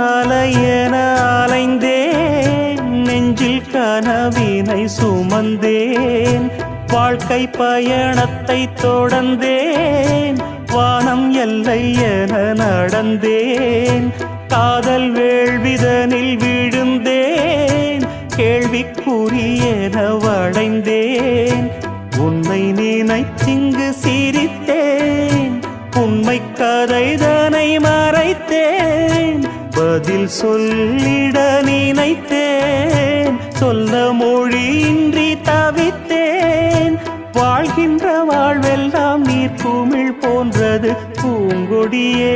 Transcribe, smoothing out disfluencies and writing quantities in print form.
அலையென அலைந்தேன், நெஞ்சில் கனவினை சுமந்தேன், வாழ்க்கை பயணத்தை தொடர்ந்தேன், வானம் எல்லை என நடந்தேன், காதல் வேள்விதனில் விழுந்தேன், கேள்விக்குரியென வளைந்தேன், உன்னை நினைத்திங்கு சிரித்தேன், உண்மை கதைதனை மறைத்தேன், பதில் சொல்லிட நினைத்தேன், சொல்ல மொழியின்றி தவித்தேன், வாழ்கின்ற வாழ்வெல்லாம் நீர் குமிழ் போன்றது பூங்கொடியே